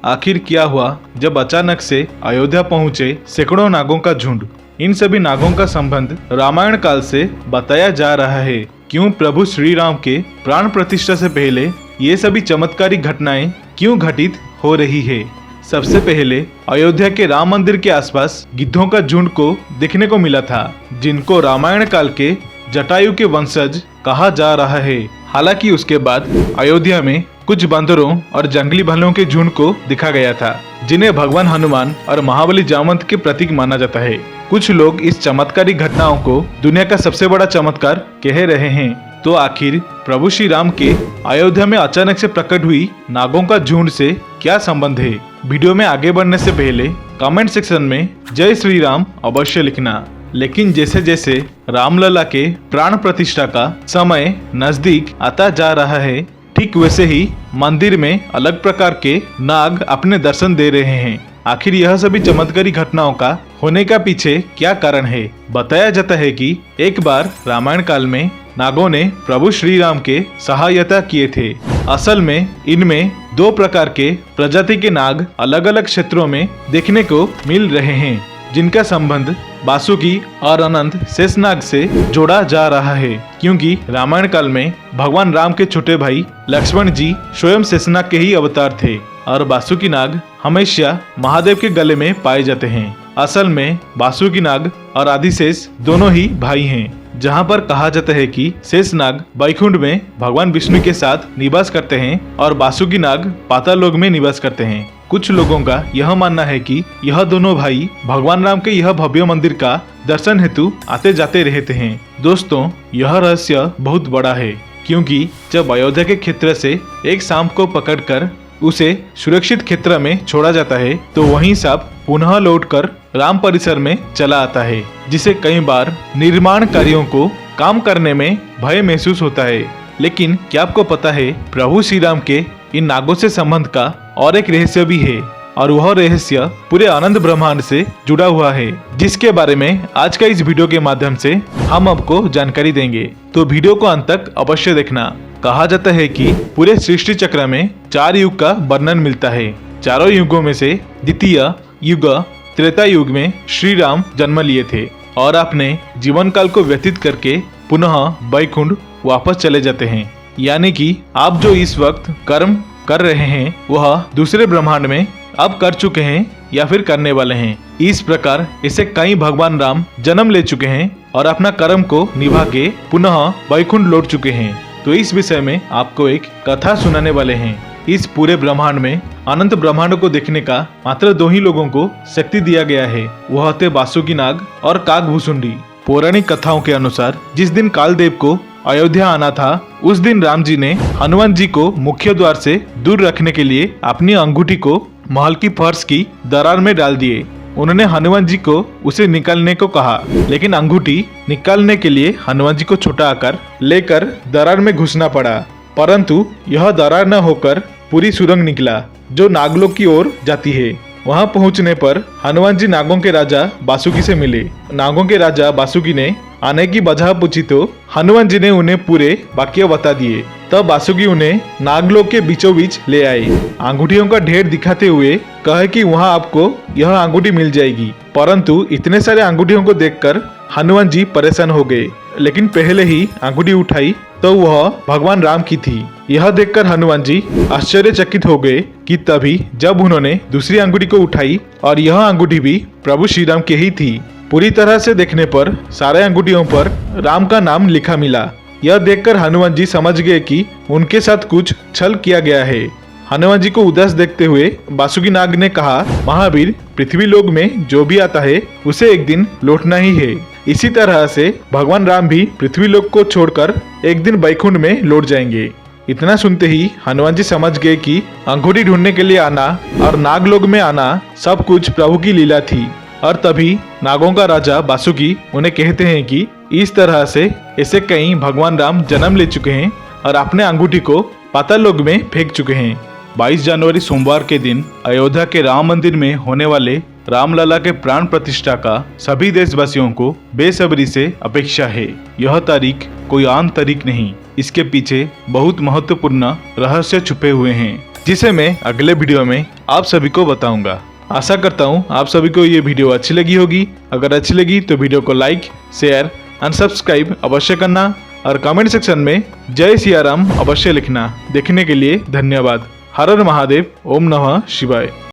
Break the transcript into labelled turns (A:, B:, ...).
A: आखिर क्या हुआ जब अचानक से अयोध्या पहुंचे सैकड़ों नागों का झुंड। इन सभी नागों का संबंध रामायण काल से बताया जा रहा है। क्यों प्रभु श्री राम के प्राण प्रतिष्ठा से पहले ये सभी चमत्कारी घटनाएं क्यों घटित हो रही है। सबसे पहले अयोध्या के राम मंदिर के आसपास गिद्धों का झुंड को देखने को मिला था, जिनको रामायण काल के जटायु के वंशज कहा जा रहा है। हालांकि उसके बाद अयोध्या में कुछ बंदरों और जंगली भालुओं के झुंड को दिखा गया था, जिन्हें भगवान हनुमान और महाबली जामवंत के प्रतीक माना जाता है। कुछ लोग इस चमत्कारी घटनाओं को दुनिया का सबसे बड़ा चमत्कार कह रहे हैं। तो आखिर प्रभु श्री राम के अयोध्या में अचानक से प्रकट हुई नागों का झुंड से क्या संबंध है। वीडियो में आगे बढ़ने से पहले कमेंट सेक्शन में जय श्री राम अवश्य लिखना। लेकिन जैसे जैसे रामलला के प्राण प्रतिष्ठा का समय नजदीक आता जा रहा है, ठीक वैसे ही मंदिर में अलग प्रकार के नाग अपने दर्शन दे रहे हैं। आखिर यह सभी चमत्कारी घटनाओं का होने का पीछे क्या कारण है। बताया जाता है कि एक बार रामायण काल में नागों ने प्रभु श्री राम के सहायता किए थे। असल में इनमें दो प्रकार के प्रजाति के नाग अलग अलग क्षेत्रों में देखने को मिल रहे हैं, जिनका संबंध वासुकी और अनंत शेषनाग से जोड़ा जा रहा है। क्योंकि रामायण काल में भगवान राम के छोटे भाई लक्ष्मण जी स्वयं शेषनाग के ही अवतार थे और वासुकी नाग हमेशा महादेव के गले में पाए जाते हैं। असल में वासुकी नाग और आदिशेष दोनों ही भाई हैं। जहां पर कहा जाता है कि शेषनाग वैकुंठ में भगवान विष्णु के साथ निवास करते हैं और वासुकी नाग पाताल लोक में निवास करते हैं। कुछ लोगों का यह मानना है कि यह दोनों भाई भगवान राम के यह भव्य मंदिर का दर्शन हेतु आते जाते रहते हैं। दोस्तों, यह रहस्य बहुत बड़ा है, क्योंकि जब अयोध्या के क्षेत्र से एक सांप को पकड़कर उसे सुरक्षित क्षेत्र में छोड़ा जाता है, तो वही सांप पुनः लौटकर राम परिसर में चला आता है, जिसे कई बार निर्माण कार्यों को काम करने में भय महसूस होता है। लेकिन क्या आपको पता है, प्रभु श्री राम के इन नागों से संबंध का और एक रहस्य भी है, और वह रहस्य पूरे अनंत ब्रह्मांड से जुड़ा हुआ है, जिसके बारे में आज का इस वीडियो के माध्यम से हम आपको जानकारी देंगे। तो वीडियो को अंत तक अवश्य देखना। कहा जाता है कि पूरे सृष्टि चक्र में 4 युग का वर्णन मिलता है। चारों युगों में से द्वितीय युग त्रेता युग में श्री राम जन्म लिए थे और अपने जीवन काल को व्यतीत करके पुनः वैकुंठ वापस चले जाते हैं। यानी कि आप जो इस वक्त कर्म कर रहे हैं, वह दूसरे ब्रह्मांड में अब कर चुके हैं या फिर करने वाले हैं। इस प्रकार ऐसे कई भगवान राम जन्म ले चुके हैं और अपना कर्म को निभा के पुनः वैकुंठ लौट चुके हैं। तो इस विषय में आपको एक कथा सुनाने वाले हैं। इस पूरे ब्रह्मांड में अनंत ब्रह्मांड को देखने का मात्र 2 ही लोगों को शक्ति दिया गया है, वह थे वासुकी नाग और काकभूषुंडी। पौराणिक कथाओं के अनुसार जिस दिन कालदेव को अयोध्या आना था, उस दिन राम जी ने हनुमान जी को मुख्य द्वार से दूर रखने के लिए अपनी अंगूठी को महल की फर्श की दरार में डाल दिए। उन्होंने हनुमान जी को उसे निकालने को कहा, लेकिन अंगूठी निकालने के लिए हनुमान जी को छोटा आकार लेकर दरार में घुसना पड़ा। परंतु यह दरार न होकर पूरी सुरंग निकला, जो नागलोक की ओर जाती है। वहां पहुंचने पर हनुमान जी नागों के राजा वासुकी से मिले। नागों के राजा वासुकी ने आने की वजह पूछी तो हनुमान जी ने उन्हें पूरे वाक्य बता दिए। तब वासुकी उन्हें नागलोक के बीचों बीच ले आए। अंगूठियों का ढेर दिखाते हुए कहे कि वहां आपको यह अंगूठी मिल जाएगी। परंतु इतने सारे अंगूठियों को देखकर हनुमान जी परेशान हो गए, लेकिन पहले ही अंगूठी उठाई तो वह भगवान राम की थी। यह देखकर हनुमान जी आश्चर्यचकित हो गए कि तभी जब उन्होंने दूसरी अंगूठी को उठाई और यह अंगूठी भी प्रभु श्री राम की ही थी। पूरी तरह से देखने पर सारे अंगूठियों पर राम का नाम लिखा मिला। यह देखकर हनुमान जी समझ गए कि उनके साथ कुछ छल किया गया है। हनुमान जी को उदास देखते हुए वासुकी नाग ने कहा, महावीर, पृथ्वी लोक में जो भी आता है उसे एक दिन लौटना ही है। इसी तरह से भगवान राम भी पृथ्वी लोक को छोड़कर एक दिन वैकुंठ में लौट जाएंगे। इतना सुनते ही हनुमान जी समझ गए कि अंगूठी ढूंढने के लिए आना और नागलोक में आना सब कुछ प्रभु की लीला थी। और तभी नागों का राजा वासुकी उन्हें कहते हैं कि इस तरह से ऐसे कई भगवान राम जन्म ले चुके हैं और अपने अंगूठी को पाताल लोक में फेंक चुके हैं। 22 जनवरी सोमवार के दिन अयोध्या के राम मंदिर में होने वाले रामलला के प्राण प्रतिष्ठा का सभी देशवासियों को बेसब्री से अपेक्षा है। यह तारीख कोई आम तारीख नहीं, इसके पीछे बहुत महत्वपूर्ण रहस्य छुपे हुए हैं। जिसे मैं अगले वीडियो में आप सभी को बताऊंगा। आशा करता हूँ आप सभी को ये वीडियो अच्छी लगी होगी। अगर अच्छी लगी तो वीडियो को लाइक, शेयर एंड सब्सक्राइब अवश्य करना और कमेंट सेक्शन में जय सिया राम अवश्य लिखना। देखने के लिए धन्यवाद। हर हर महादेव। ओम नमः शिवाय।